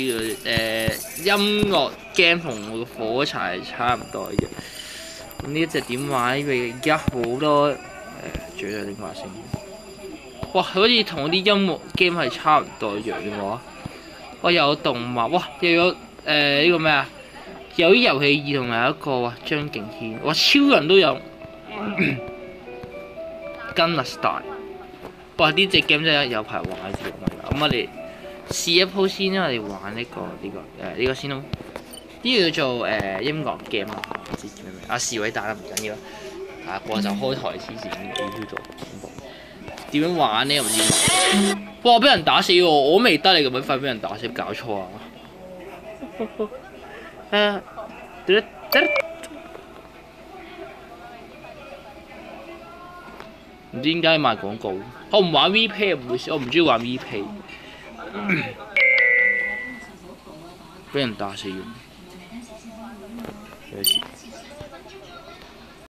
音樂 game 同火柴差唔多嘅。咁呢一隻點玩？因為而家好多主要點話先？哇，好似同啲音樂 game 係差唔多一樣嘅喎。哇，又有動物，哇，又有呢個咩啊？有啲遊戲兒童有一個哇，張敬軒，哇，超人都有。Gangnam Style， 哇！呢隻 game 真係有排玩住咁我哋試一鋪先啦，我哋玩呢個先咯。呢個叫做音樂 game 啊，唔知叫咩名。阿士偉打得唔緊要，我就開台黐線嘅叫做恐怖。點樣玩呢？我唔知。哇！俾人打死我未得你咁樣快俾人打死，搞錯啊！唔知點解賣廣告，我唔玩 VPay 唔會，我唔中意玩 VPay， 俾人打死咗，有事。